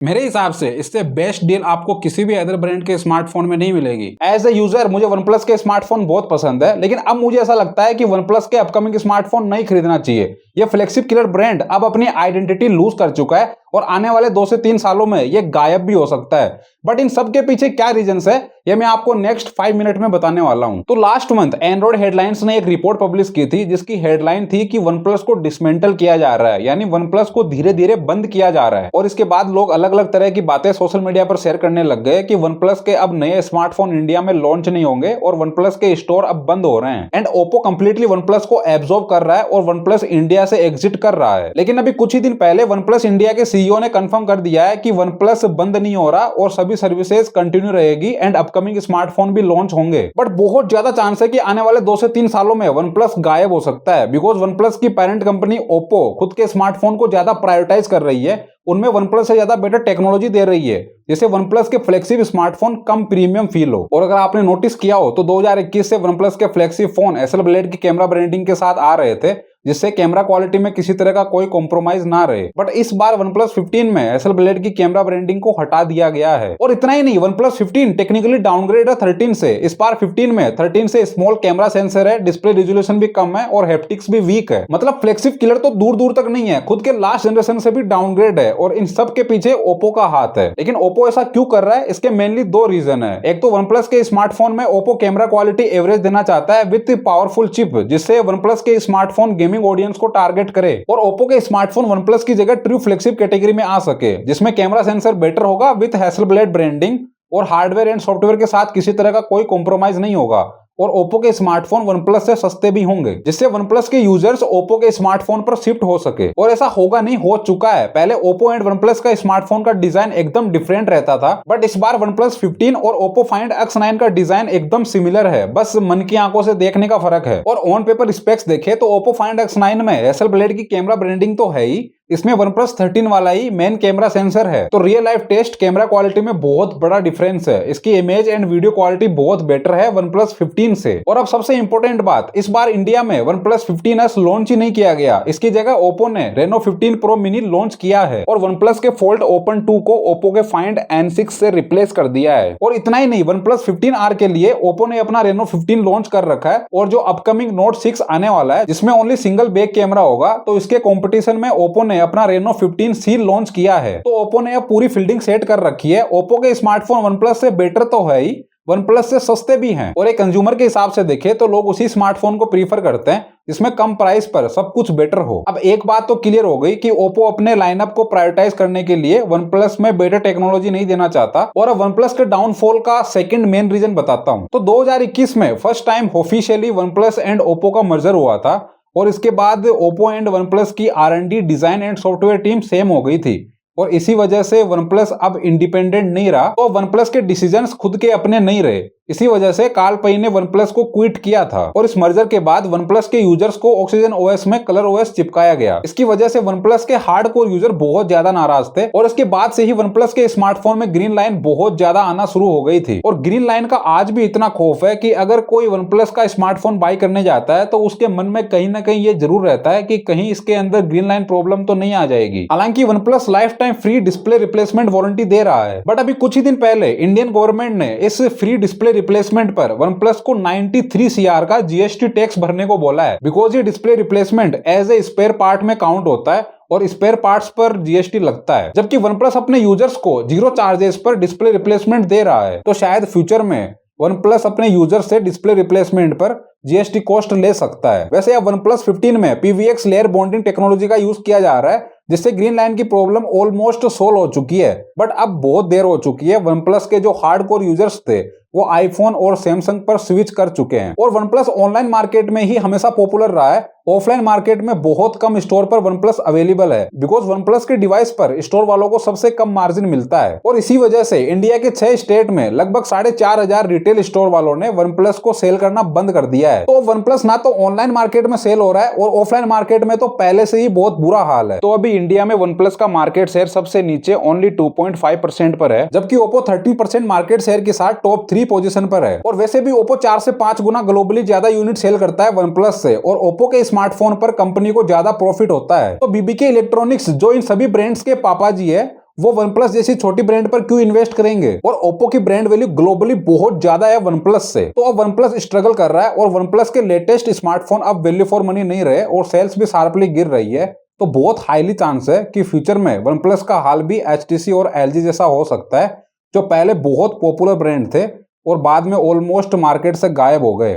मेरे हिसाब से इससे बेस्ट डील आपको किसी भी अदर ब्रांड के स्मार्टफोन में नहीं मिलेगी। एज ए यूजर मुझे OnePlus के स्मार्टफोन बहुत पसंद है, लेकिन अब मुझे ऐसा लगता है कि OnePlus के अपकमिंग स्मार्टफोन नहीं खरीदना चाहिए। यह फ्लैगशिप किलर ब्रांड अब अपनी आइडेंटिटी लूज कर चुका है और आने वाले 2 से 3 सालों में यह गायब भी हो सकता है। बट इन सब के पीछे क्या रीजंस है, यह मैं आपको नेक्स्ट 5 मिनट में बताने वाला हूं। तो लास्ट मंथ एंड्रॉइड हेडलाइंस ने एक रिपोर्ट पब्लिश की थी, जिसकी हेडलाइन थी कि OnePlus को डिसमेंटल किया जा रहा है, यानी OnePlus को धीरे धीरे बंद किया जा रहा है। और इसके बाद लोग अलग अलग तरह की बातें सोशल मीडिया पर शेयर करने लग गए कि OnePlus के अब नए स्मार्टफोन इंडिया में लॉन्च नहीं होंगे और OnePlus के स्टोर अब बंद हो रहे हैं एंड ओप्पो कंप्लीटली OnePlus को एब्जॉर्ब कर रहा है और OnePlus इंडिया से एग्जिट कर रहा है। लेकिन अभी कुछ ही दिन पहले OnePlus इंडिया के सीईओ ने कंफर्म कर दिया है कि OnePlus बंद नहीं हो रहा और सभी सर्विसेज कंटिन्यू रहेगी एंड अपकमिंग स्मार्टफोन भी लॉन्च होंगे। बट बहुत ज्यादा चांस है कि आने वाले 2 से 3 सालों में OnePlus गायब हो सकता है, बिकॉज OnePlus की पेरेंट कंपनी ओप्पो खुद के स्मार्टफोन को ज्यादा प्रायोरिटाइज कर रही है, उनमें OnePlus से ज्यादा बेटर टेक्नोलॉजी दे रही है, जिससे OnePlus के फ्लैगशिप स्मार्टफोन कम प्रीमियम फील हो। और अगर आपने नोटिस किया हो तो 2021 से OnePlus के फ्लैगशिप फोन एसएल ब्लेड की कैमरा ब्रांडिंग के साथ आ रहे थे, जिससे कैमरा क्वालिटी में किसी तरह का कोई कॉम्प्रोमाइज ना रहे। बट इस बार OnePlus 15 में एसएल ब्लेड की कैमरा ब्रांडिंग को हटा दिया गया है। और इतना ही नहीं, OnePlus 15 टेक्निकली डाउनग्रेड है 13 से। इस बार 15 में 13 से स्मॉल कैमरा सेंसर है, डिस्प्ले रिजोल्यूशन भी कम है और हैप्टिक्स भी वीक है। मतलब फ्लैगशिप किलर तो दूर दूर तक नहीं है, खुद के लास्ट जनरेशन से भी डाउनग्रेड है और इन सब के पीछे ओप्पो का हाथ है। लेकिन ओप्पो ऐसा क्यों कर रहा है, इसके मेनली 2 रीजन है। एक तो OnePlus के स्मार्टफोन में ओप्पो कैमरा क्वालिटी एवरेज देना चाहता है विद पावरफुल चिप, जिससे OnePlus के स्मार्टफोन गेमिंग ऑडियंस को टारगेट करे और ओप्पो के स्मार्टफोन OnePlus की जगह ट्रू फ्लैगशिप कैटेगरी में आ सके, जिसमें कैमरा सेंसर बेटर होगा विद हैसलब्लेड ब्रांडिंग और हार्डवेयर एंड सॉफ्टवेयर के साथ किसी तरह का कोई कॉम्प्रोमाइज नहीं होगा। और ओप्पो के स्मार्टफोन OnePlus से सस्ते भी होंगे, जिससे OnePlus के यूजर्स ओप्पो के स्मार्टफोन पर शिफ्ट हो सके। और ऐसा होगा नहीं, हो चुका है। पहले ओप्पो एंड OnePlus का स्मार्टफोन का डिजाइन एकदम डिफरेंट रहता था, बट इस बार OnePlus 15 और ओप्पो फाइंड X9 का डिजाइन एकदम सिमिलर है, बस मन की आंखों से देखने का फर्क है। और ऑन पेपर स्पेक्स देखे तो ओप्पो फाइंड X9 में एसएल ब्लेड की कैमरा ब्रांडिंग तो है ही, इसमें OnePlus 13 वाला ही मेन कैमरा सेंसर है। तो real life test camera quality में बहुत बड़ा डिफरेंस है। इसकी इमेज एंड वीडियो क्वालिटी बहुत बेटर है OnePlus 15 से। और अब सबसे इंपॉर्टेंट बात, इस बार इंडिया में OnePlus 15s लॉन्च ही नहीं किया गया, इसकी जगह ओप्पो ने Reno 15 Pro Mini लॉन्च किया है और OnePlus के Fold Open 2 को ओप्पो के Find N6 से रिप्लेस कर दिया है। और इतना ही नहीं, OnePlus 15R के लिए ओप्पो ने अपना Reno 15 लॉन्च कर रखा है और जो अपकमिंग Note 6 आने वाला है, जिसमें ओनली सिंगल बैक कैमरा होगा, तो इसके कॉम्पिटिशन में ओप्पो ने अपना Reno 15C लॉन्च किया है। तो ओप्पो ने अब पूरी फील्डिंग सेट कर रखी है। ओप्पो के स्मार्टफोन OnePlus से बेटर तो है ही, OnePlus से सस्ते भी हैं और एक कंज्यूमर के हिसाब से देखें तो लोग उसी स्मार्टफोन को प्रीफर करते हैं जिसमें कम प्राइस पर सब कुछ बेटर हो। अब एक बात तो क्लियर हो गई कि ओप्पो अपने लाइनअप को प्रायोरिटाइज करने के लिए OnePlus में बेटर टेक्नोलॉजी नहीं देना चाहता। और अब OnePlus के डाउनफॉल का सेकंड मेन रीजन बताता हूं। तो 2021 में first time officially OnePlus and Oppo का मर्जर हुआ था और इसके बाद ओप्पो एंड OnePlus की R&D design and software team same हो गई थी और इसी वजह से OnePlus अब इंडिपेंडेंट नहीं रहा, तो OnePlus के डिसीजंस खुद के अपने नहीं रहे। इसी वजह से कार्ल पई ने OnePlus को क्विट किया था और इस मर्जर के बाद OnePlus के यूजर्स को ऑक्सीजन ओएस में कलर ओएस चिपकाया गया। इसकी वजह से OnePlus के हार्डकोर यूजर बहुत ज्यादा नाराज थे और इसके बाद से ही OnePlus के स्मार्टफोन में ग्रीन लाइन बहुत ज्यादा आना शुरू हो गई थी। और ग्रीन लाइन का आज भी इतना खौफ है कि अगर कोई OnePlus का स्मार्टफोन बाय करने जाता है तो उसके मन में कहीं ना कहीं ये जरूर रहता है कि कहीं इसके अंदर ग्रीन लाइन प्रॉब्लम तो नहीं आ जाएगी। हालांकि OnePlus life time free display replacement warranty दे रहा है, बट अभी कुछ ही दिन पहले इंडियन गवर्नमेंट ने इस फ्री डिस्प्ले रिप्लेसमेंट पर OnePlus को 93 CR का जीएसटी टैक्स भरने को बोला है, बिकॉज ये display replacement as a spare part में काउंट होता है और स्पेयर पार्ट्स पर जीएसटी लगता है। जबकि OnePlus अपने यूजर्स को 0 चार्जेस पर डिस्प्ले रिप्लेसमेंट दे रहा है, तो शायद फ्यूचर में OnePlus अपने यूजर से डिस्प्ले रिप्लेसमेंट पर जीएसटी कॉस्ट ले सकता है। वैसे अब OnePlus 15 में PVX लेयर बॉन्डिंग टेक्नोलॉजी का यूज किया जा रहा है, जिससे ग्रीन लाइन की प्रॉब्लम ऑलमोस्ट सोल्व हो चुकी है। बट अब बहुत देर हो चुकी है। OnePlus के जो हार्डकोर यूजर्स थे वो आईफोन और सैमसंग पर स्विच कर चुके हैं और OnePlus ऑनलाइन मार्केट में ही हमेशा पॉपुलर रहा है। ऑफलाइन मार्केट में बहुत कम स्टोर पर OnePlus अवेलेबल है, बिकॉज OnePlus के डिवाइस पर स्टोर वालों को सबसे कम मार्जिन मिलता है। और इसी वजह से इंडिया के 6 स्टेट में लगभग 4,500 रिटेल स्टोर वालों ने OnePlus को सेल करना बंद कर दिया है। तो OnePlus ना तो ऑनलाइन मार्केट में सेल हो रहा है और ऑफलाइन मार्केट में तो पहले से ही बहुत बुरा हाल है। तो अभी इंडिया में OnePlus का मार्केट शेयर सबसे नीचे ओनली 2.5% पर है, जबकि ओप्पो 30% मार्केट शेयर के साथ टॉप 3 पोजीशन पर है। और वैसे भी ओप्पो 4 से 5 गुना ग्लोबली ज्यादा यूनिट सेल करता है OnePlus से और ओप्पो के स्मार्टफोन पर कंपनी को ज्यादा प्रॉफिट होता है। तो बीबीके इलेक्ट्रॉनिक्स जो इन सभी ब्रांड्स के पापा जी है, वो OnePlus जैसी छोटी ब्रांड पर क्यों इन्वेस्ट करेंगे? और ओप्पो की ब्रांड वैल्यू ग्लोबली बहुत ज्यादा है OnePlus से। तो अब OnePlus स्ट्रगल कर रहा है और OnePlus के लेटेस्ट स्मार्टफोन अब वैल्यू फॉर मनी नहीं रहे और सेल्स भी शार्पली गिर रही है। तो बहुत हाईली चांस है कि फ्यूचर में OnePlus का हाल भी HTC और LG जैसा हो सकता है, जो पहले बहुत पॉपुलर ब्रांड थे और बाद में ऑलमोस्ट मार्केट से गायब हो गए।